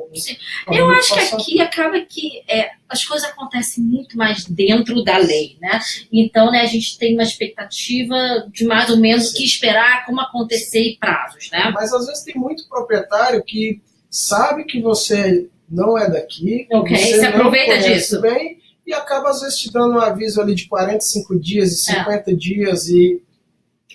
Eu acho que aqui acaba que as coisas acontecem muito mais dentro da lei, né? Então, né, a gente tem uma expectativa de mais ou menos o que esperar, como acontecer e prazos, né? Mas às vezes tem muito proprietário que sabe que você não é daqui, você se aproveita disso bem, e acaba às vezes te dando um aviso ali de 45 dias e 50 dias e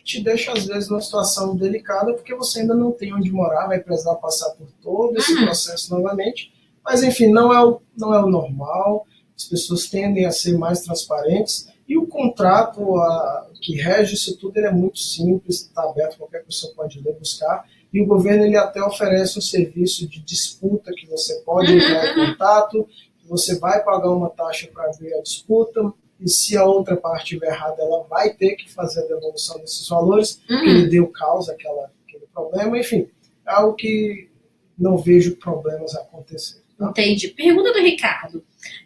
te deixa às vezes numa situação delicada porque você ainda não tem onde morar, vai precisar passar por todo esse processo novamente, mas enfim, não é o normal, as pessoas tendem a ser mais transparentes e o contrato que rege isso tudo ele é muito simples, está aberto, qualquer pessoa pode ler, buscar. E o governo ele até oferece um serviço de disputa que você pode entrar em contato, que você vai pagar uma taxa para abrir a disputa, e se a outra parte estiver errada, ela vai ter que fazer a devolução desses valores, porque ele deu causa àquele problema. Enfim, é algo que não vejo problemas acontecer. Tá? Entendi. Pergunta do Ricardo.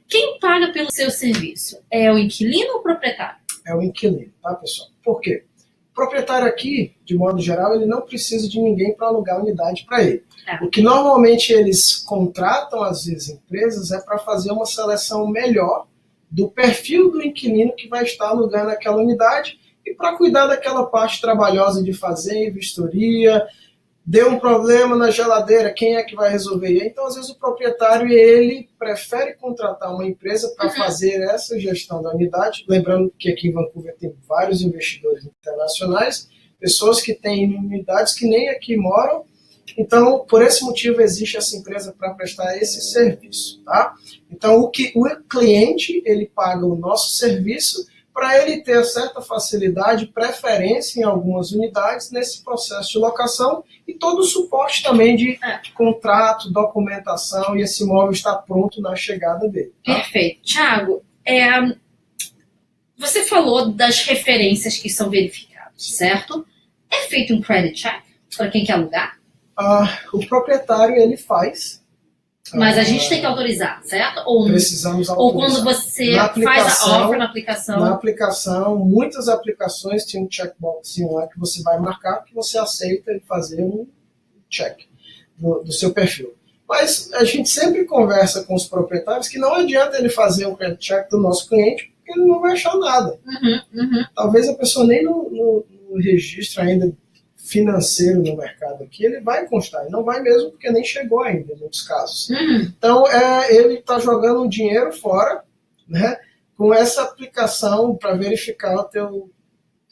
Quem paga pelo seu serviço? É o inquilino ou o proprietário? É o inquilino, tá, pessoal? Por quê? O proprietário aqui, de modo geral, ele não precisa de ninguém para alugar a unidade para ele. O que normalmente eles contratam, às vezes, empresas, é para fazer uma seleção melhor do perfil do inquilino que vai estar alugando aquela unidade e para cuidar daquela parte trabalhosa de fazer vistoria. Deu um problema na geladeira, quem é que vai resolver? Então, às vezes, o proprietário ele prefere contratar uma empresa para fazer essa gestão da unidade. Lembrando que aqui em Vancouver tem vários investidores internacionais, pessoas que têm unidades que nem aqui moram Então, por esse motivo, existe essa empresa para prestar esse serviço. Tá? Então, o cliente ele paga o nosso serviço para ele ter certa facilidade, preferência em algumas unidades nesse processo de locação e todo o suporte também de contrato, documentação e esse imóvel está pronto na chegada dele. Tá? Perfeito. Thiago, você falou das referências que são verificadas, certo? É feito um credit check para quem quer alugar? O proprietário ele faz. Mas a gente tem que autorizar, certo? Ou precisamos autorizar. Ou quando você faz a offer na aplicação? Na aplicação, muitas aplicações têm um checkbox lá que você vai marcar que você aceita e fazer um check do seu perfil. Mas a gente sempre conversa com os proprietários que não adianta ele fazer um credit check do nosso cliente porque ele não vai achar nada. Talvez a pessoa nem no registro ainda financeiro no mercado aqui, ele vai constar. E não vai mesmo porque nem chegou ainda, em muitos casos. Então, ele está jogando um dinheiro fora, né, com essa aplicação para verificar o teu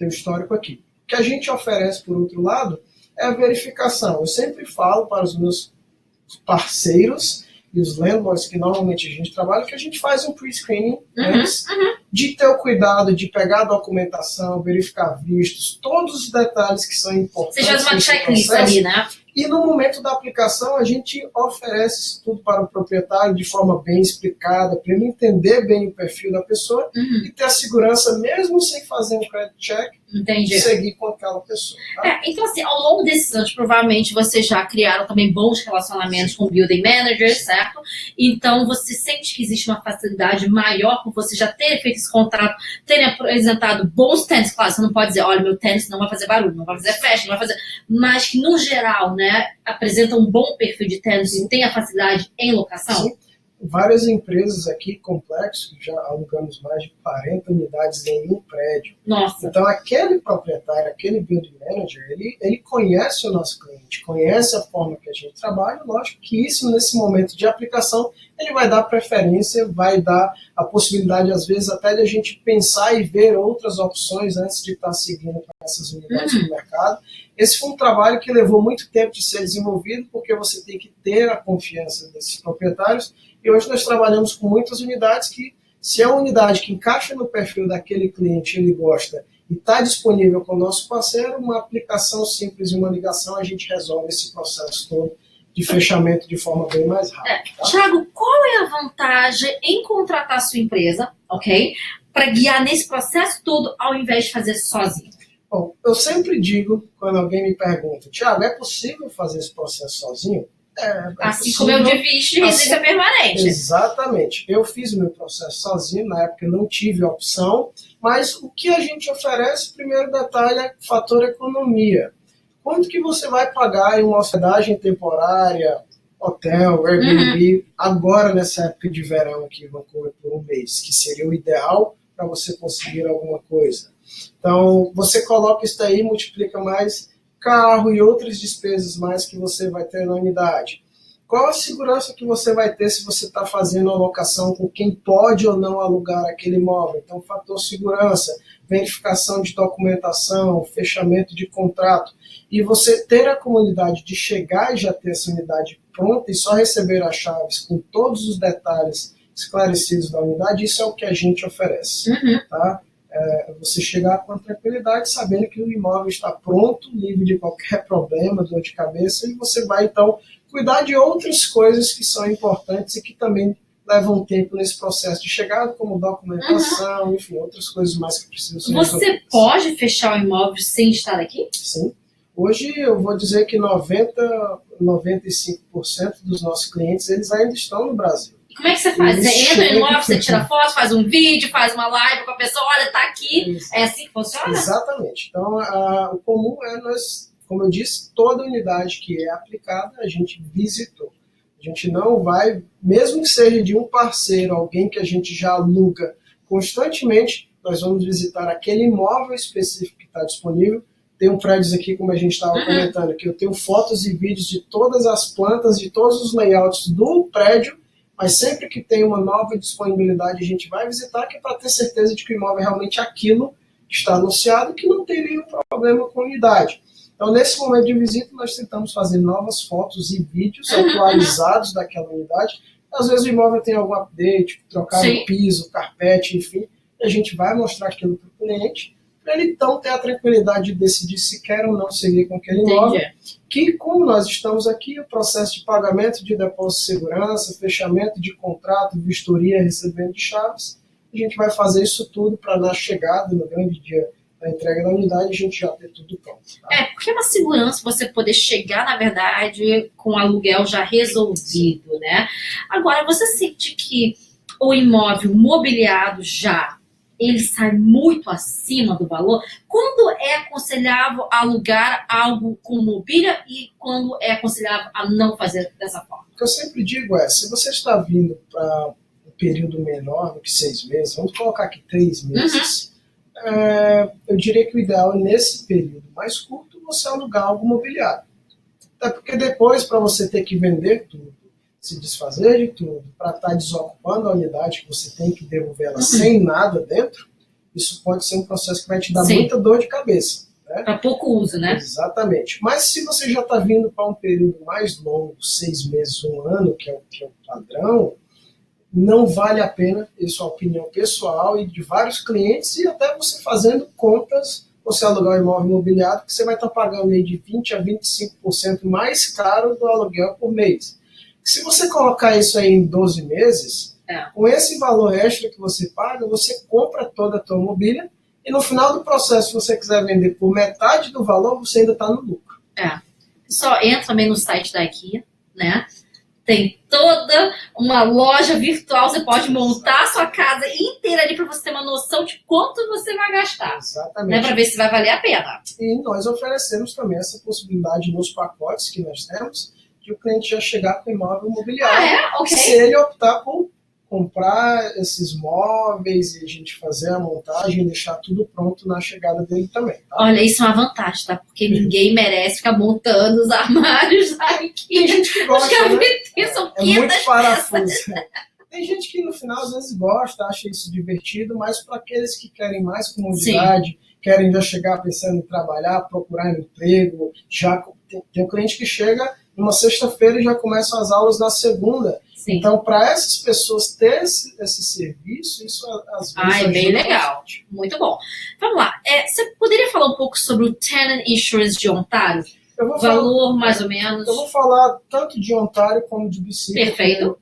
histórico aqui. O que a gente oferece, por outro lado, é a verificação. Eu sempre falo para os meus parceiros e os landlords que normalmente a gente trabalha, que a gente faz um pre-screening antes de ter o cuidado de pegar a documentação, verificar vistos, todos os detalhes que são importantes. Você faz uma checklist ali, né? E no momento da aplicação, a gente oferece isso tudo para o proprietário de forma bem explicada, para ele entender bem o perfil da pessoa e ter a segurança, mesmo sem fazer um credit check, de seguir com aquela pessoa. Tá? Então, assim, ao longo desses anos, provavelmente vocês já criaram também bons relacionamentos com building managers, certo? Então, você sente que existe uma facilidade maior por você já ter feito esse contrato, terem apresentado bons tenants. Claro, você não pode dizer, olha, meu tenant não vai fazer barulho, não vai fazer festa, não vai fazer... Mas que, no geral, né, apresenta um bom perfil de tenants e tem a facilidade em locação? Sim. Várias empresas aqui, complexos, já alugamos mais de 40 unidades em um prédio. Nossa. Então, aquele proprietário, aquele building manager, ele conhece o nosso cliente, conhece a forma que a gente trabalha. Lógico que isso, nesse momento de aplicação, ele vai dar preferência, vai dar a possibilidade, às vezes, até de a gente pensar e ver outras opções antes de estar seguindo para essas unidades no mercado. Esse foi um trabalho que levou muito tempo de ser desenvolvido, porque você tem que ter a confiança desses proprietários. E hoje nós trabalhamos com muitas unidades que, se é uma unidade que encaixa no perfil daquele cliente, ele gosta, e está disponível com o nosso parceiro, uma aplicação simples e uma ligação, a gente resolve esse processo todo de fechamento de forma bem mais rápida. Tá? Thiago, qual é a vantagem em contratar a sua empresa, ok, para guiar nesse processo todo, ao invés de fazer sozinho? Bom, eu sempre digo, quando alguém me pergunta, Thiago, é possível fazer esse processo sozinho? Assim possível, como eu de visto de residência permanente. Exatamente. Eu fiz o meu processo sozinho, na época eu não tive a opção, mas o que a gente oferece, primeiro detalhe, é o fator economia. Quanto que você vai pagar em uma hospedagem temporária, hotel, Airbnb, agora nessa época de verão aqui em Vancouver por um mês, que seria o ideal para você conseguir alguma coisa. Então, você coloca isso daí, multiplica mais carro e outras despesas mais que você vai ter na unidade. Qual a segurança que você vai ter se você está fazendo a locação com quem pode ou não alugar aquele imóvel? Então, fator segurança, verificação de documentação, fechamento de contrato. E você ter a comunidade de chegar e já ter essa unidade pronta e só receber as chaves com todos os detalhes esclarecidos da unidade, isso é o que a gente oferece. Tá? Você chegar com tranquilidade, sabendo que o imóvel está pronto, livre de qualquer problema, dor de cabeça, e você vai, então, cuidar de outras coisas que são importantes e que também levam tempo nesse processo de chegada, como documentação, enfim, outras coisas mais que precisam ser resolvidas. Você pode fechar o imóvel sem estar aqui? Sim. Hoje, eu vou dizer que 95% dos nossos clientes, eles ainda estão no Brasil. Como é que você faz? Você entra no imóvel, você tira foto, faz um vídeo, faz uma live com a pessoa, olha, tá aqui. Isso. É assim que funciona? Exatamente. Então, o comum é nós, como eu disse, toda unidade que é aplicada, a gente visitou. A gente não vai, mesmo que seja de um parceiro, alguém que a gente já aluga constantemente, nós vamos visitar aquele imóvel específico que está disponível. Tem um prédio aqui, como a gente estava comentando, que eu tenho fotos e vídeos de todas as plantas, de todos os layouts do prédio, mas sempre que tem uma nova disponibilidade, a gente vai visitar, que é para ter certeza de que o imóvel é realmente aquilo que está anunciado, que não tem nenhum problema com a unidade. Então, nesse momento de visita, nós tentamos fazer novas fotos e vídeos atualizados daquela unidade. Às vezes o imóvel tem algum update, trocar o piso, carpete, enfim, e a gente vai mostrar aquilo para o cliente, para ele então ter a tranquilidade de decidir se quer ou não seguir com aquele imóvel. Que, como nós estamos aqui, o processo de pagamento de depósito de segurança, fechamento de contrato, vistoria, recebimento de chaves, a gente vai fazer isso tudo para na chegada, no grande dia da entrega da unidade, a gente já ter tudo pronto. Tá? Porque é uma segurança você poder chegar, na verdade, com o aluguel já resolvido, né? Agora, você sente que o imóvel mobiliado já, ele sai muito acima do valor? Quando é aconselhável alugar algo com mobília e quando é aconselhável a não fazer dessa forma? O que eu sempre digo é, se você está vindo para um período menor do que 6 meses, vamos colocar aqui 3 meses, eu diria que o ideal é, nesse período mais curto, você alugar algo mobiliado. Até porque depois, para você ter que vender tudo, se desfazer de tudo, para estar desocupando a unidade, que você tem que devolver ela sem nada dentro, isso pode ser um processo que vai te dar muita dor de cabeça. Né? Para pouco uso, né? Exatamente. Mas se você já está vindo para um período mais longo, 6 meses, 1 ano, que é o padrão, não vale a pena, isso é a opinião pessoal e de vários clientes, e até você fazendo contas, você alugar um imóvel imobiliário, que você vai estar pagando aí de 20% a 25% mais caro do aluguel por mês. Se você colocar isso aí em 12 meses, com esse valor extra que você paga, você compra toda a tua mobília e no final do processo, se você quiser vender por metade do valor, você ainda está no lucro. Só entra também no site da IKEA, né? Tem toda uma loja virtual, você pode montar a sua casa inteira ali para você ter uma noção de quanto você vai gastar. Exatamente. Né? Para ver se vai valer a pena. E nós oferecemos também essa possibilidade nos pacotes que nós temos, de o cliente já chegar com o imóvel imobiliário. Se ele optar por comprar esses móveis e a gente fazer a montagem e deixar tudo pronto na chegada dele também. Tá? Olha, isso é uma vantagem, tá? Porque ninguém merece ficar montando os armários aqui. Tem gente que gosta, né? É muito parafuso. Tem gente que no final às vezes gosta, acha isso divertido, mas para aqueles que querem mais comodidade, querem já chegar pensando em trabalhar, procurar um emprego, já tem um cliente que chega numa sexta-feira e já começam as aulas na segunda. Então, para essas pessoas ter esse serviço, isso às vezes é bem legal. Bastante. Muito bom. Vamos lá. Você poderia falar um pouco sobre o Tenant Insurance de Ontário? Valor, mais ou menos? Eu vou falar tanto de Ontário como de BC. Perfeito.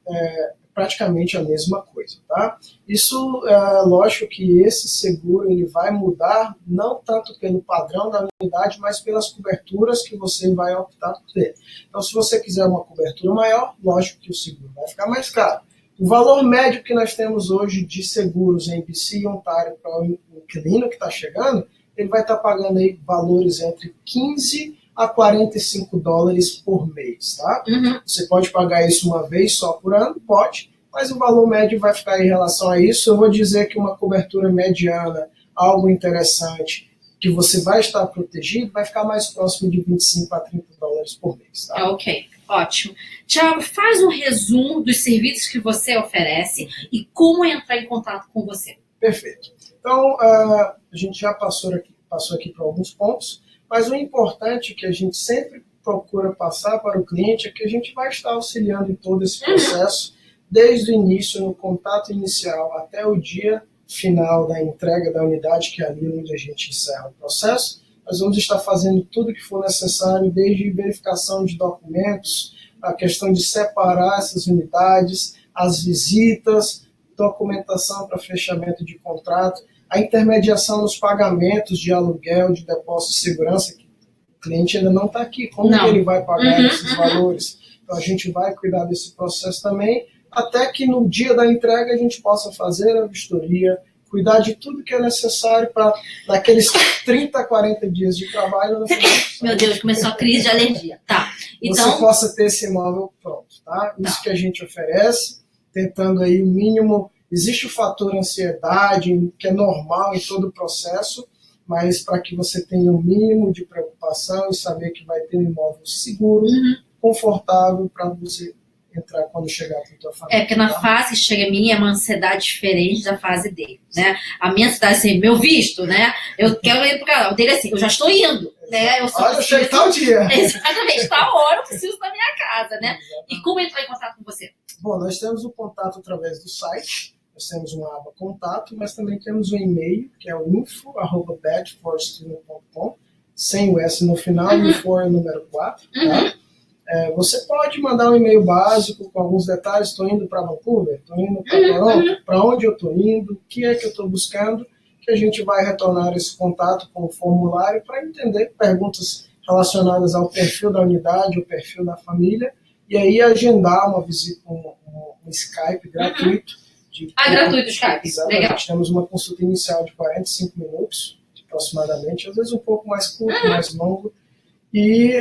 Praticamente a mesma coisa, tá? Isso, lógico que esse seguro ele vai mudar não tanto pelo padrão da unidade, mas pelas coberturas que você vai optar por ter. Então, se você quiser uma cobertura maior, lógico que o seguro vai ficar mais caro. O valor médio que nós temos hoje de seguros em BC e Ontário para o inquilino que está chegando, ele vai estar pagando aí valores entre 15 a 45 dólares por mês, tá? Você pode pagar isso uma vez só por ano? Pode, mas o valor médio vai ficar em relação a isso. Eu vou dizer que uma cobertura mediana, algo interessante, que você vai estar protegido, vai ficar mais próximo de 25 a 30 dólares por mês, tá? Ok, ótimo. Tiago, faz um resumo dos serviços que você oferece e como entrar em contato com você. Perfeito. Então, a gente já passou aqui por alguns pontos, mas o importante que a gente sempre procura passar para o cliente é que a gente vai estar auxiliando em todo esse processo, desde o início, no contato inicial, até o dia final da entrega da unidade, que é ali onde a gente encerra o processo. Nós vamos estar fazendo tudo que for necessário, desde verificação de documentos, a questão de separar essas unidades, as visitas, documentação para fechamento de contrato, a intermediação nos pagamentos de aluguel, de depósito de segurança, que o cliente ainda não está aqui. Como que ele vai pagar esses valores? Então, a gente vai cuidar desse processo também, até que no dia da entrega a gente possa fazer a vistoria, cuidar de tudo que é necessário para, naqueles 30, 40 dias de trabalho... Meu Deus, começou a crise de alergia. Tá. Então, você possa ter esse imóvel pronto, tá? Isso que a gente oferece, tentando aí o mínimo... Existe o fator ansiedade, que é normal em todo o processo, mas para que você tenha o mínimo de preocupação e saber que vai ter um imóvel seguro, confortável para você entrar quando chegar com a tua família. Porque na fase que chega a mim é uma ansiedade diferente da fase dele, né? A minha ansiedade é assim, meu visto, né? Eu quero ir pro canal. O dele é assim, eu já estou indo. né? Olha, eu chego tal dia. Exatamente, tal hora eu preciso da minha casa, né? E como entrar em contato com você? Bom, nós temos o contato através do site, nós temos uma aba contato, mas também temos um e-mail, que é o info@bedforstudent.com, sem o S no final, e o for é o número 4, tá? Você pode mandar um e-mail básico com alguns detalhes. Estou indo para Vancouver, estou indo para Toronto, para onde eu estou indo, o que é que eu estou buscando, que a gente vai retornar esse contato com o formulário para entender perguntas relacionadas ao perfil da unidade, o perfil da família, e aí agendar uma visita, um Skype gratuito. Gratuito o Skype, exatamente. Legal. Temos uma consulta inicial de 45 minutos, aproximadamente, às vezes um pouco mais curto, mais longo. E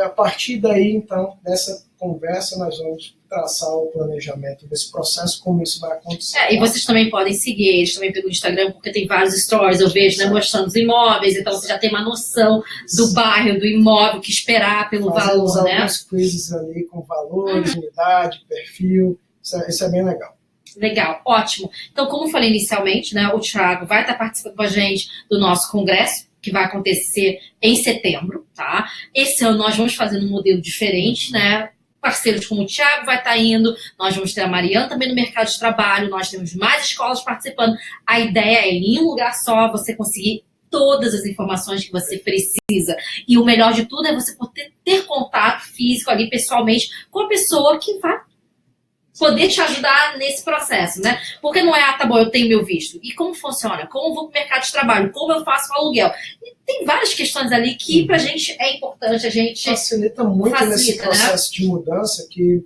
a partir daí, então, dessa conversa, nós vamos traçar o planejamento desse processo, como isso vai acontecer. E vocês também podem seguir eles também pelo Instagram, porque tem vários stories, eu vejo, né, mostrando os imóveis, então você já tem uma noção do bairro, do imóvel, que esperar pelo Fazemos valor, né? alguns quizzes ali com valores, unidade, perfil, isso é bem legal. Legal, ótimo. Então, como eu falei inicialmente, né, o Thiago vai estar participando com a gente do nosso congresso, que vai acontecer em setembro, tá? Esse ano nós vamos fazer um modelo diferente, né? Parceiros como o Thiago vai estar indo, nós vamos ter a Mariana também no mercado de trabalho, nós temos mais escolas participando. A ideia é, em um lugar só, você conseguir todas as informações que você precisa. E o melhor de tudo é você poder ter contato físico ali, pessoalmente, com a pessoa que vai poder te ajudar nesse processo, né? Porque não é, tá bom, eu tenho meu visto. E como funciona? Como eu vou pro mercado de trabalho? Como eu faço o aluguel? E tem várias questões ali que pra gente é importante, a gente facilita muito nesse processo, né, de mudança, que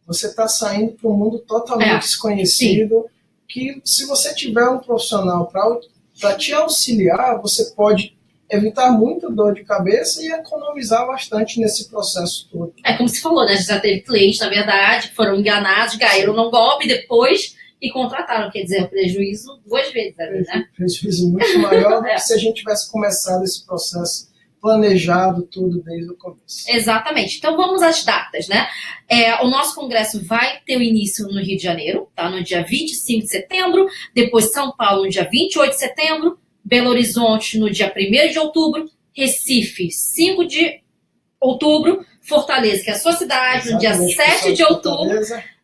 você está saindo para um mundo totalmente desconhecido, que se você tiver um profissional para te auxiliar, você pode evitar muita dor de cabeça e economizar bastante nesse processo todo. É como você falou, né? A gente já teve clientes, na verdade, que foram enganados, caíram num golpe depois e contrataram. Quer dizer, o prejuízo 2 vezes, né? Prejuízo muito maior do que se a gente tivesse começado esse processo planejado tudo desde o começo. Exatamente. Então vamos às datas, né? O nosso congresso vai ter o início no Rio de Janeiro, tá? No dia 25 de setembro, depois São Paulo no dia 28 de setembro, Belo Horizonte no dia 1º de outubro, Recife 5 de outubro, Fortaleza, que é a sua cidade, no dia 7 de outubro,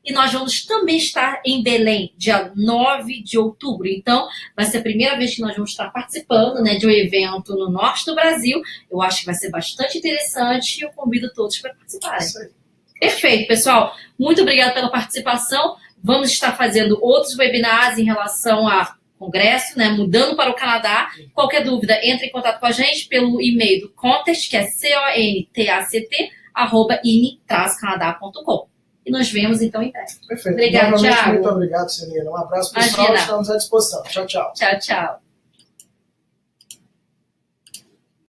e nós vamos também estar em Belém, dia 9 de outubro. Então, vai ser a primeira vez que nós vamos estar participando, né, de um evento no norte do Brasil. Eu acho que vai ser bastante interessante e eu convido todos para participarem. Perfeito, pessoal. Muito obrigada pela participação. Vamos estar fazendo outros webinars em relação a congresso, né, mudando para o Canadá. Qualquer dúvida, entre em contato com a gente pelo e-mail do contest, que é contact@ini-canada.com. E nos vemos então em breve. Perfeito. Obrigado, Thiago. Muito obrigado, Celina. Um abraço, pessoal. Estamos à disposição. Tchau, tchau. Tchau, tchau.